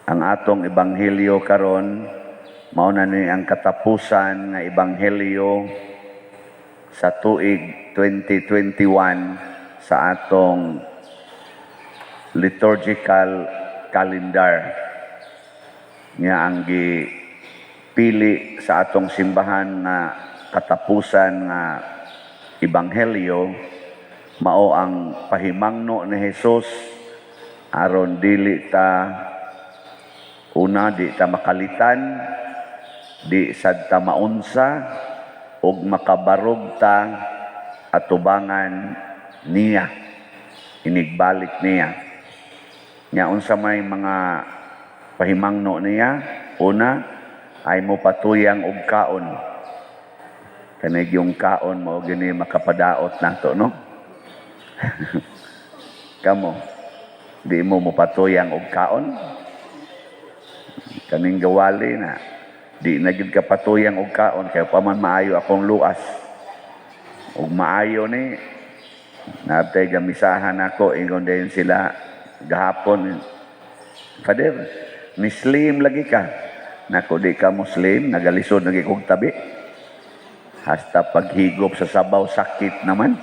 Ang atong ebanghelyo karon mao na ni ang katapusan nga ebanghelyo sa tuig 2021 sa atong liturgical calendar nga ang gipili sa atong simbahan nga katapusan nga ebanghelyo mao ang pahimangno ni Hesus aron dili ta una di ta makalitan, di sad ta maunsa ug makabarog ta atubangan niya, inigbalik niya. Nya unsa may mga pahimangno niya? Una ay mo patuyang og kaon. Kanay yung kaon mo gini makapadaot nato, no? Kamo di mo patuyang og kaon? Kaning gawali na di na gid ka patuyang og kaon kay paman maayo akong luas ug maayo ni natay gamisahan ako ingon din sila gahapon, Father, Muslim lagi ka. Nako di ka Muslim, nagalisod lagi kog tabi. Hasta paghigop sa sabaw sakit naman.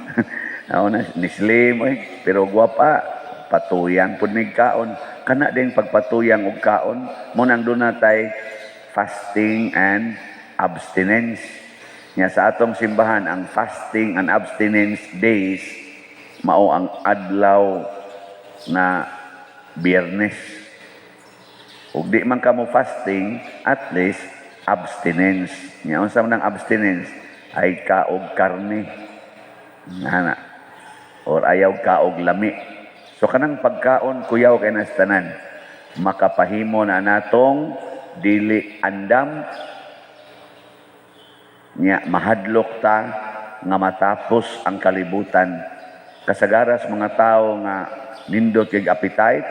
Ako na Muslim pero guwapa patuyang pud mig kaon. Kana din pagpatuyang og kaon mo nang dunay fasting and abstinence. Nya sa atong simbahan ang fasting and abstinence days mao ang adlaw na Biyernes. Ug di man kamo fasting, at least abstinence. Nya unsa man ang abstinence ay kaog karne. Nana. Or ayaw kaog lami. So kanang pagkaon kuyaw kay nas tanan makapahimo na natong dili andam nya mahadlok ta nga matapos ang kalibutan. Kasagaras mga tao nga nindot kay appetite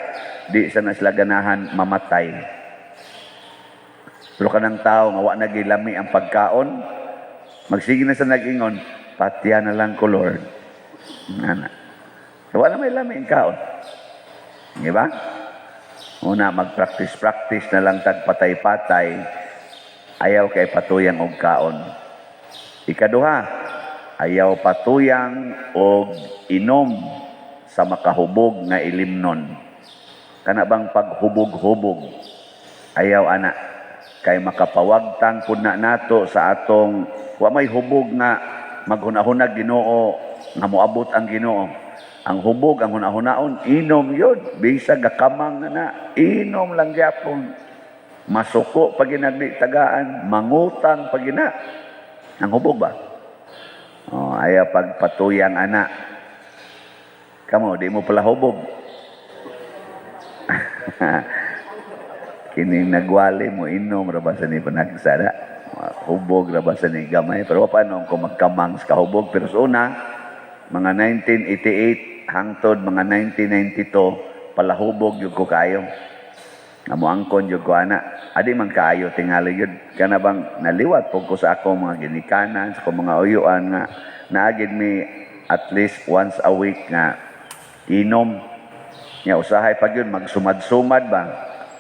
di sa sila ganahan mamatay. Pero kanang tao nga wa na gilami ang pagkaon magsige na sa nag-ingon patiya na lang ko Lord. Nana. So, wala may lamin kaon. Di ba? Una, mag-practice na lang tagpatay-patay. Ayaw kay patuyang og kaon. Ikaduha, ayaw patuyang og inom sa makahubog nga ilimnon. Kana bang paghubog-hubog? Ayaw ana. Kay makapawagtang pud na nato sa atong wa may hubog nga maghunahunag Ginoo nga moabot ang Ginoo. Ang hubog, ang hunahunaon, inom yun. Bisa gakamang na, inom lang gyapon. Masuko pag tagaan, mangutang pag ang hubog ba? Oh, ayaw pagpatuyang anak. Kamo, di mo pala hubog. Kining nagwali mo, inom, rabasan ni panagsada. Hubog, rabasan ni gamay. Pero paano kung magkamang sa kahubog? Pero sa una, mga 1988, hangtod mga 1992 palahubog yung ko kayo nga moangkon yung ko ana adi man kaayo tingali yun kana bang naliwat po ko sa ako mga ginikanan sa akong mga uyuan nga naagid mi at least once a week nga inom nya usahay pag yun magsumad-sumad ba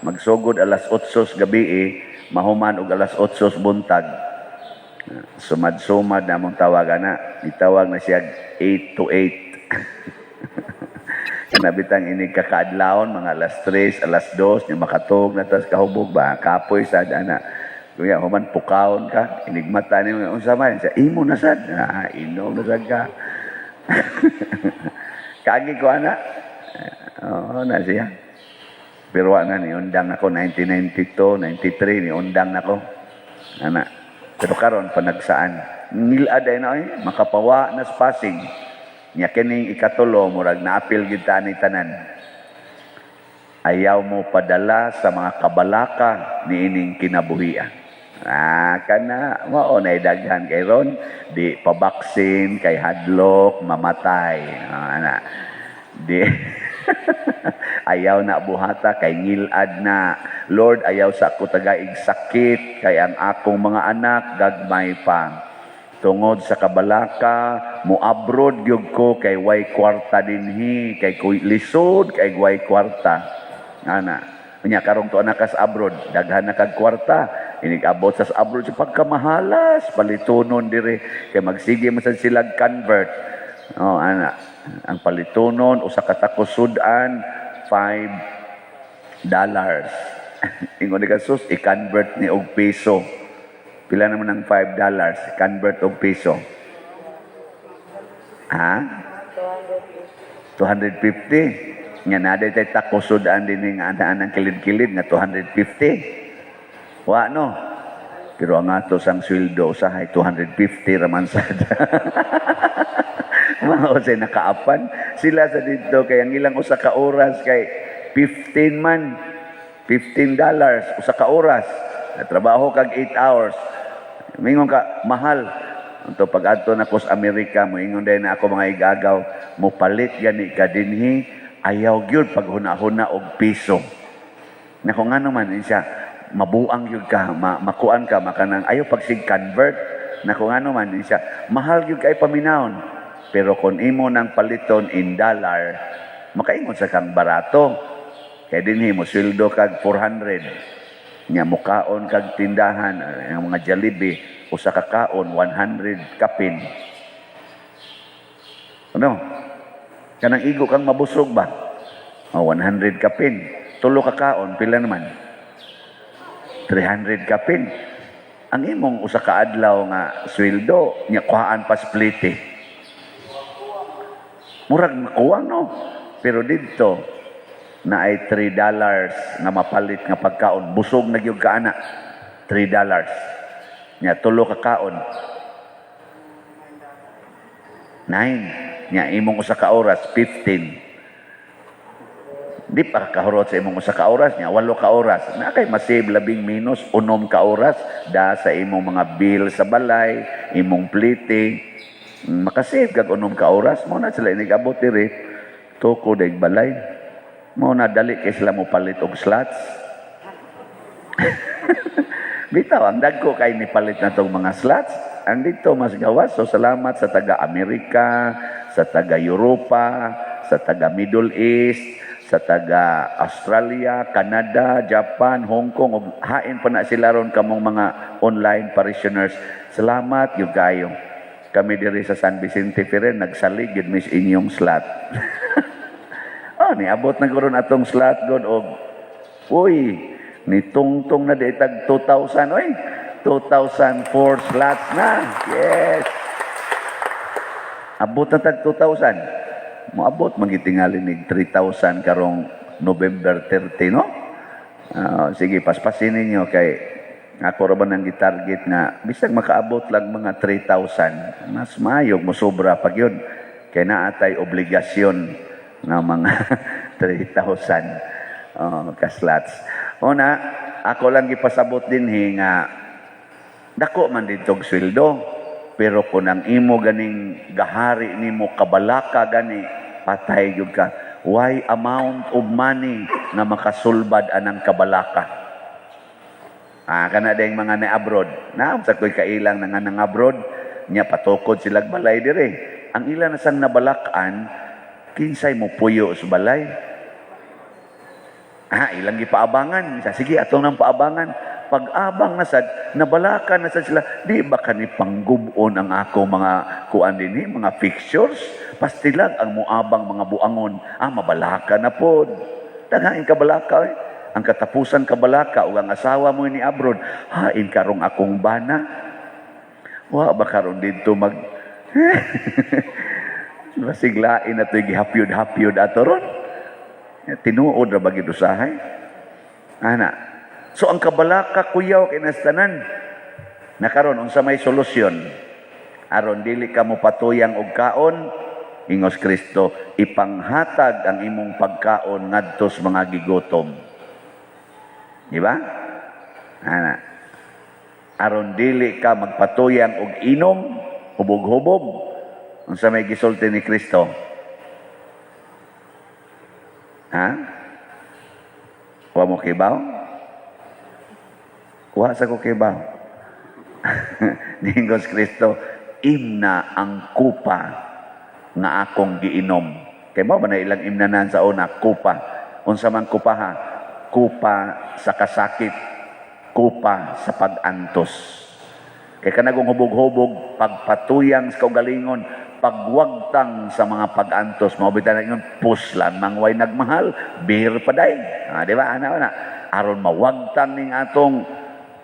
magsugod alas 8 gabi mahuman og alas 8 buntag sumad-sumad na mong tawag ana itawag na siya 8 to 8 nabitang ini kakaadlawon mga alas 3, alas 2 nya makatog na tas kahubog ba kapoy sad ana kuya human pukaon ka inigmata ni unsa man sa imo na sad inom na sad ka kagi ko ana na siya pero wa na ni undang ako 1992 93 ni undang nako ana pero karon panagsaan niladay na makapawa na spasing nya kining ikatulo murag naapil gid ta ni tanan ayaw mo padala sa mga kabalaka niining kinabuhian kana mao na daghan kay ron di pabaksin kay hadlok mamatay ana di ayaw na buhata kay ngilad na Lord ayaw sa ako tagaig sakit kay ang akong mga anak gagmay pa tungod sa kabalaka moabroad gyud ko kay way kwarta dinhi kay lisod kay way kwarta ana Unya karong tuwa na ka sa abroad, daghan na kag kwarta, inig-abot sa abroad sa pagkamahalas, palitunon dire kay magsige man sad sila convert. Oh, ana, ang palitunon usa ka takos sudan $5. Ingon ni kasus i-convert ni og piso. Pila naman ang $5, convert og piso. Ha? 250. Nga naday tay takosudan din nga anaan ng kilid-kilid nga 250. Wa no. Pero ang ato sang sweldo usahay 250 raman sad. Mao say nakaapan sila sa dito kay ang ilang usa ka oras kay 15 man. $15 usa ka oras. Trabaho kag 8 hours. Mingon ka mahal. Unto pag adto na ko sa Amerika mo ingon day na ako mga igagaw mo palit gani ka dinhi ayaw gyud pag huna-huna og piso. Na kung ano man siya, mabuang gyud ka, makuan ka, makanang ayaw pag sig-convert. Na kung ano man siya, mahal gyud kay paminawon. Pero kung imo nang paliton in dollar, makaingon sa kang barato. Kaya dinhi mo sweldo kag 400. Nya mukaon kag tindahan, ang mga Jollibee, usa ka kaon 100 kapin. Ano? Kanang igo kang mabusog ba? 100 kapin. Tulo ka kaon, pila naman? 300 kapin. Ang imong usa ka adlaw nga sweldo, nya kuhaan pa spliti. Murag makuwang no. Pero dito na ay $3 nga mapalit nga pagkaon. Busog na gyud ka ana. $3. Nya tulo ka kaon. 9. Nya imong usa ka oras 15. Di pa kahurot sa imong usa ka oras nya 8 ka oras. Na kay masave labing minus 6 ka oras da sa imong mga bill sa balay, imong plite. Makasave kag 6 ka oras mo na sila inigabot diri tuko daig balay. Mo na dali kay sila mo palit og slots. Bitaw ang dagko kay ni palit na tong mga slots. Ang dito mas gawas. So salamat sa taga-Amerika, sa taga-Europa, sa taga-Middle East, sa taga-Australia, Canada, Japan, Hong Kong. Ug hain pa na sila ron kamong mga online parishioners. Salamat yung kayo. Kami diri sa San Vicente Ferrer, nagsalig yun mis inyong slot. Niabot na guro atong slot god og uy, ni tungtong na di tag 2,000 oy. 2004 slots na. Yes. Abot na tag 2,000. Moabot magitingali nig 3,000 karong November 30, no? Sige, paspasin ninyo kay ako ra ba nang gitarget nga bisag makaabot lang mga 3,000. Mas mayog mo sobra pag yun. Kay naatay obligasyon nga mga 3,000 ka slots. Una, ako lang gipasabot din nga dako man dito og sweldo, pero kung ang imo ganing gahari nimo kabalaka gani patay gyud ka. Why amount of money nga makasulbad anang kabalaka? Kana dayang mga na abroad. Na sa koy kailang nga nang abroad, nya patukod sila balay dire. Ang ilan na sang nabalakan, kinsay mo puyo sa balay. Ilang gipaabangan. Sige, atong nang paabangan. Pag-abang na sad, nabalakan na sad sila, di ba kani panggubon ang ako mga kuan dinhi, mga fixtures? Pastilag ang muabang mga buangon. Mabalaka na pod. Daghain ka balaka eh. Ang katapusan ka balaka o ang asawa mo ni abroad, hain karong akong bana. Wa ba karon dito mag masiglain na ito gihapyod-hapyod ato ron. Tinuod ra bagid usahay. Ana. So ang kabalaka kuyaw kay nastanan. Nakaron unsa may solusyon? Aron dili ka mo patuyang og kaon, ingos Kristo, ipanghatag ang imong pagkaon ngadto sa mga gigutom. Di ba? Ana. Aron dili ka magpatuyang og inom, hubog-hubog, unsa may gisulti ni Kristo? Wa mo kibaw? Wa sa ko kibaw. Ningos Kristo, imna ang kupa nga akong giinom. Kay mo ba na ilang imnanan sa una, kupa. Unsa man kupa ha? kupa sa kasakit, kupa sa pag-antos. Kay kanagong hubog-hubog, pagpatuyang sa kaugalingon, pagwagtang sa mga pag-antos, mabitan na yun, puslan, mangway nagmahal, beer paday. Di ba? Ana. Aron mawagtang ning atong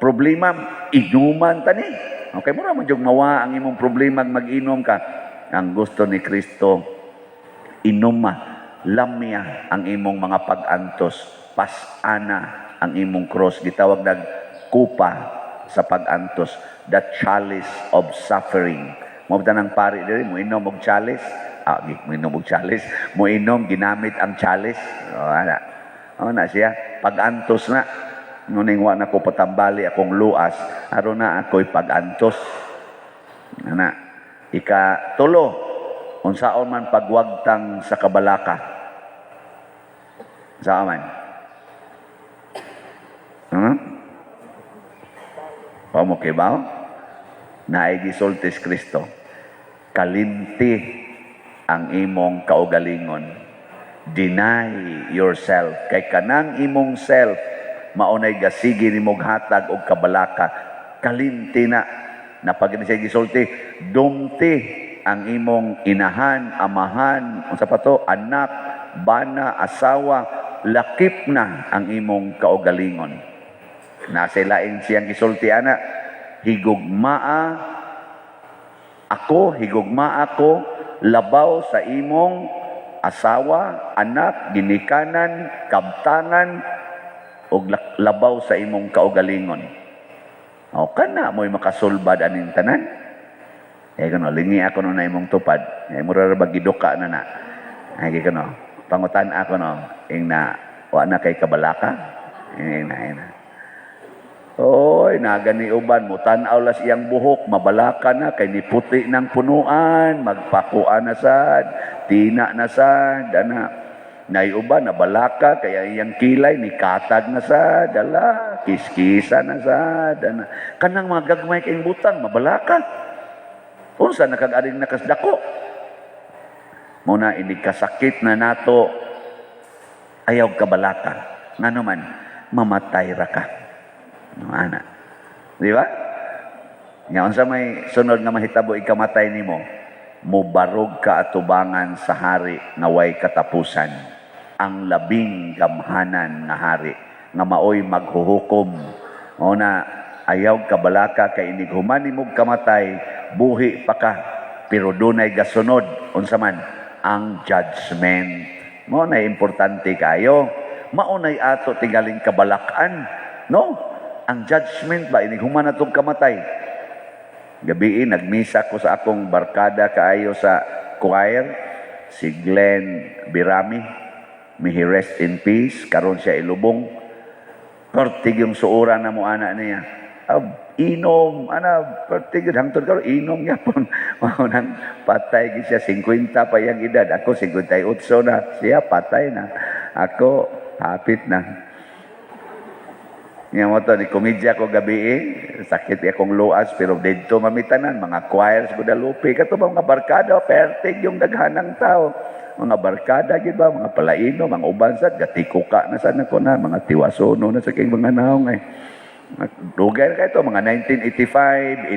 problema, inuman tani. Okay, mura man yung mawa ang imong problema mag-inom ka. Ang gusto ni Kristo, inuma, lamya ang imong mga pag-antos, pasana ang imong cross, gitawag nag kupa sa pag-antos, the chalice of suffering. Mo ng pari diri, mo inom og chalice, mo inom og chalice, mo inom ginamit ang chalice. Na siya, pag-antos na. Nuning wa na ko patambali akong luas, aron na ako'y pag-antos. Ikatulo, unsaon man pagwagtang sa kabalaka. Saan man? Pamukay ba? Naay gisultis Kristo. Kalimti ang imong kaugalingon. Deny yourself. Kay kanang imong self, maunay gasigi nimong hatag og kabalaka. Kalimti na. Napag siya gisulti, dumti ang imong inahan, amahan, unsa pa to, anak, bana, asawa, lakip na ang imong kaugalingon. Nasilain siyang gisulti ana, higugmaa ako, labaw sa imong asawa, anak, ginikanan, kabtangan, o labaw sa imong kaugalingon. O kana mo'y makasulbad aning tanan. Lingi ako no na imong tupad. Mura ba giduka na na. Pangutan ako no, wa na kay kabalaka. Oy, nagani uban mo tan-aw las iyang buhok, mabalaka na kay niputi ng punuan, magpakuan na sad, tina na sad, naiuban na balaka kaya iyang kilay ni katag na sad, kiskisa na sad, kanang mga gagmay kayong butang mabalaka. Unsa nakag-aring nakasdako? Muna ini kasakit na nato ayaw kabalaka. Ngano man mamatay ra ka. Ana. Di ba? Nya unsa may sunod nga mahitabo ikamatay nimo? Mubarog ka atubangan sa hari nga way katapusan. Ang labing gamhanan nga hari nga maoy maghuhukom. Una ayaw kabalaka kay inig human nimog kamatay, buhi pa ka pero dunay gasunod unsa man ang judgment. Mo na importante kayo. Maunay ato tingaling kabalakan, no? Ang judgment ba inig human atong kamatay. Gabi nagmisa ko sa akong barkada kaayo sa choir, si Glenn Birami. May he rest in peace. Karon siya ilubong. Pertig yung suura na mo ana niya. Inom, pertig hangtod karon inom yapon. Maunang patay gid siya 50 pa yang edad. Ako 58 na. Siya patay na. Ako hapit na. Nga mo to, ni komedya ko gabi sakit akong luas, pero dito mamitanan, mga choirs, Guadalupe, kato ba mga barkada, pertig yung daghanang tao. Mga barkada, ba, mga palaino, mga ubansad, gatikuka na sana ko na, mga tiwasono na sa king mga naong Lugar ka ito, mga 1985,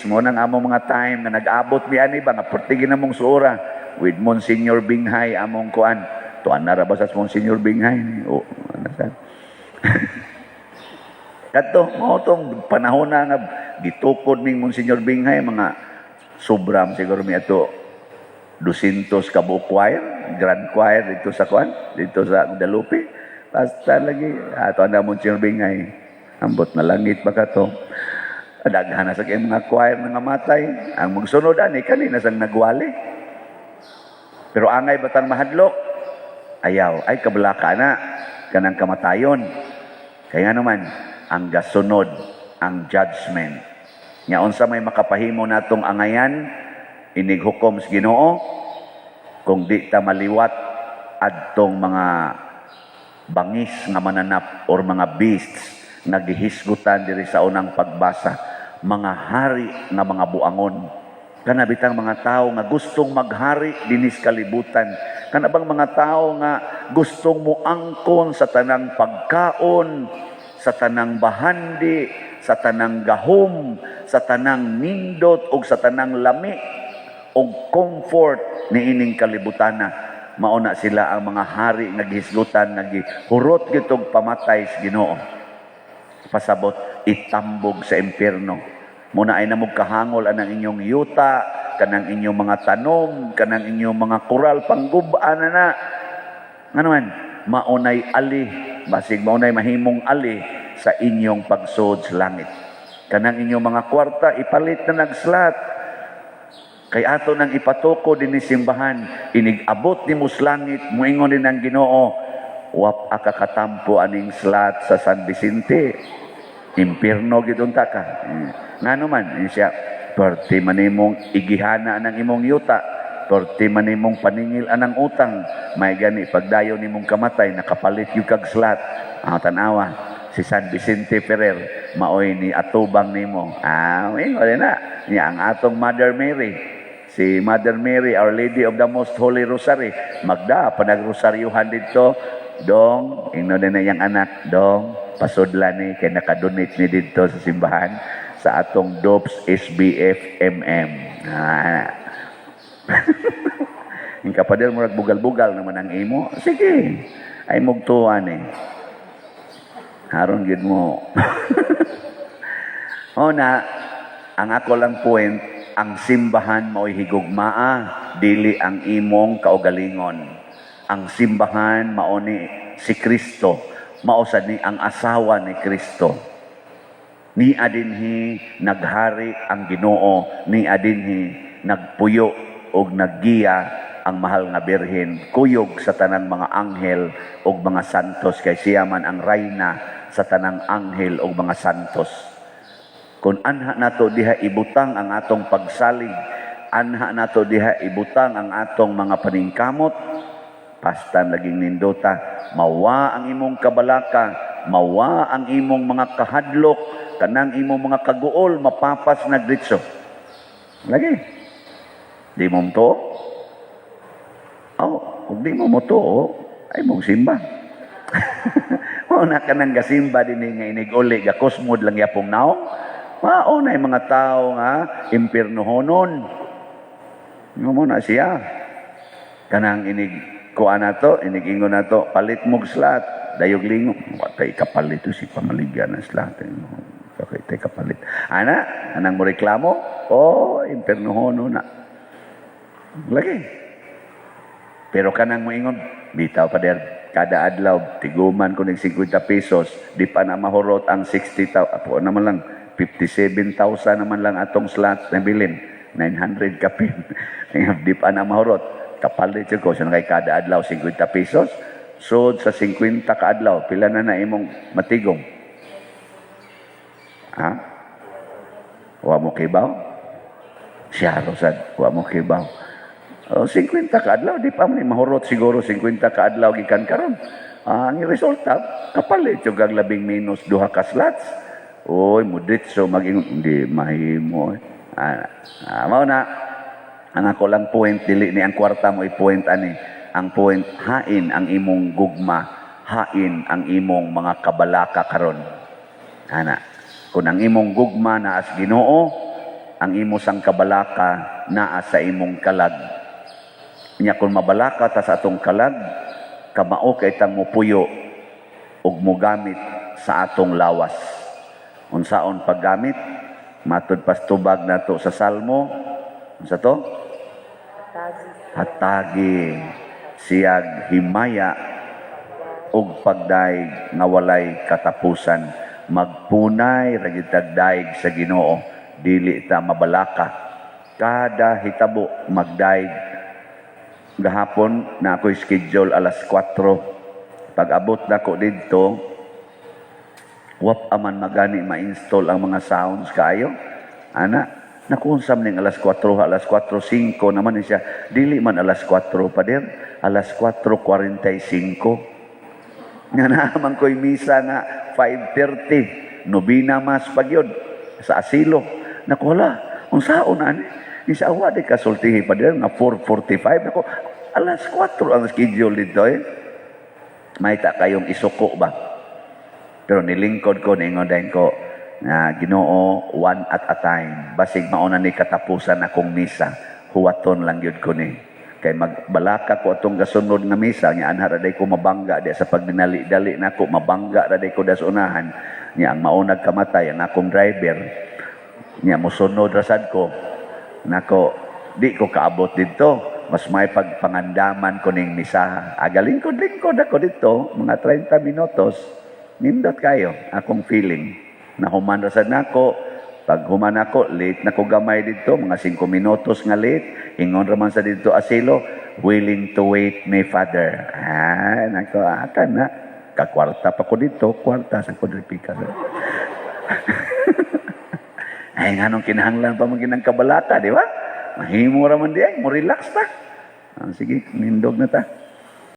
86, mo nang among mga time na nag-abot mi ani ba, nga pertigin na mong suura, with Monsignor Binghay, among kuan. Tuan na ba sa Monsignor Binghay? O, ano sa? Kato, mo itong panahon na nga, gitukod ning Monsignor Binghay, mga sobram siguro mi ato 200 kabuok choir, grand choir dito sa Kuan, dito sa Guadalupe. Basta lagi, ato na Monsignor Binghay, ambot na langit ba ka to? Daghan na sa kayong mga choir na matay. Ang magsunod ani, kanina sang nagwali. Pero angay batang mahadlok, ayaw, ay kabalaka na, kanang kamatayon. Kaya naman, ang gasunod, ang judgment. Nga unsa may makapahimo natong angayan, inighukom sa Ginoo, kung di ta maliwat adtong mga bangis nga mananap or mga beasts nga gihisgutan diri sa unang pagbasa, mga hari nga mga buangon. Kanabitang mga tao nga gustong maghari dinis kalibutan, Kanabang mga tao nga gustong mo angkon sa tanang pagkaon, sa tanang bahandi, sa tanang gahom, sa tanang nindot o sa tanang lami o comfort ni ining kalibutana. Mauna sila ang mga hari nga gihisgutan, nagihurot gitong pamatay sa Ginoo. Pasabot, itambog sa impyerno. Muna ay namog kahangol anang inyong yuta, kanang inyong mga tanom, kanang inyong mga kural, panggubaan na. Nga naman, maunay ali, basig maunay mahimong ali sa inyong pagsud sa langit. Kanang inyong mga kwarta, ipalit na nagslat. Kay ato nang ipatuko din ni simbahan, inigabot ni muslangit, muingon din ang Ginoo, wap akakatampo aning slat sa San Vicente. Impierno gidunta ka. Nga naman, siya, perti manimong igihana ng imong yuta, perti manimong paningil anang utang, may gani, pagdayo nimong kamatay, nakapalit yung kagslat. Tanawa, si San Vicente Ferrer, maoy ni atubang nimo. Wala na. Niya ang atong Mother Mary. Si Mother Mary, Our Lady of the Most Holy Rosary. Magda, panag-rosaryuhan dito. Dong, ino na yung anak. Dong, pasudlan ni, kaya nakadonate ni dito sa simbahan sa atong DOPS SBF MM. Yung kapader mo bugal-bugal naman ang imo. Sige, ay mugtuan eh. Haron gid mo. Ang ako lang point, ang simbahan mao'y higugmaa, dili ang imong kaugalingon. Ang simbahan mao ni si Kristo, mao sad ni ang asawa ni Kristo. Ni adinhi naghari ang Ginoo, ni adinhi nagpuyo og naggiya ang mahal nga birhen, kuyog sa tanang mga anghel og mga santos, kay siya man ang reyna sa tanang anghel og mga santos. Kung anha nato diha ibutang ang atong pagsalig, anha nato diha ibutang ang atong mga paningkamot, pastan laging nindota, mawa ang imong kabalaka, mawa ang imong mga kahadlok, kanang imong mga kaguol, mapapas na gritso. Lagi. Di mo to? Kung di mo to, ay mong simba. Una ka nang gasimba din nga iniguli, gakosmod lang yapong naong. Maunay mga tao nga impirnohonon. Mo na siya. Kanang kuan nato, inig-ingon nato, palit mog slat, dayog lingo. Kay kapalit to si pamaligyan ng slat. Kay kapalit. Anang mo reklamo? Impirnohonon na. Lagi. Pero kanang mo ingon, bitaw pa der, kada adlaw, tiguman ko ng 50 pesos, di pa na mahurot ang 60,000. Apo naman lang, 57,000 naman lang atong slot na bilin. 900 kapin. Di pa na mahurot. Kapalit ko siya kay kada adlaw 50 pesos. So sa 50 ka adlaw, pila na imong matigong? Wa mo kibaw? Siya rosad, wa mo kibaw. 50 ka adlaw, di pa man mahurot siguro 50 ka adlaw gikan karon. Ang resulta, kapalit yung labing minus 2 ka slots. Mudit so hindi mahimo. Mao na ang ako lang point, dili ni ang kwarta mo i-point ani. Ang point, hain ang imong gugma, hain ang imong mga kabalaka karon. Kung ang imong gugma naa sa Ginoo, ang imo sang kabalaka naa sa imong kalag. Nya kung mabalaka ta sa atong kalag, kamao kay tang mupuyo ug mogamit sa atong lawas. Unsaon paggamit? Matud pastubag nato sa Salmo. Unsa to? Hatagi siyag himaya ug pagdaig nga walay katapusan. Magpunay ra gyud daig sa Ginoo, dili ta mabalaka. Kada hitabo magdaig. Gahapon na ako schedule alas 4. Pag abot nako didto, wap aman magani ma-install ang mga sounds kayo. Nakunsam ning alas 4, alas 4:05 naman siya. Dili man alas 4 pa der, alas 4:45. Nga naman ko'y misa na 5:30. Nobina mas pagyod sa asilo. Naku, unsaon ani? Isa awa di kasultihi pa der nga 4:45. Naku, Alas 4 ang schedule dito eh. May ta kayong isuko ba? Pero nilingkod ko, ningon din ko, na Ginoo, one at a time. Basig mauna ni katapusan akong misa. Huwaton lang yun ko ni. Kay magbalaka ko atong gasunod nga misa, nga anha raday ko mabangga, di sa pagdinali-dali na ko, mabangga raday ko das unahan. Nga ang maunag kamatay, ang akong driver, nga musunod rasad ko, nako, di ko kaabot dito. Mas may pagpangandaman ko ning misa. Agalingkod-lingkod ako dito, mga 30 minutos, nindot kayo, akong feeling. Na human rasad nako, pag human ako, late na ko gamay dito, mga 5 minutos nga late, ingon raman sa dito asilo, willing to wait me, Father. Nako, akan na. Kakwarta pa ko dito, kwarta sa kodripika. Ay, nga nung kinahanglan pa maging ng kabalata, di ba? Mahimo raman diyan, mo relax ta. Sige, nindog na ta.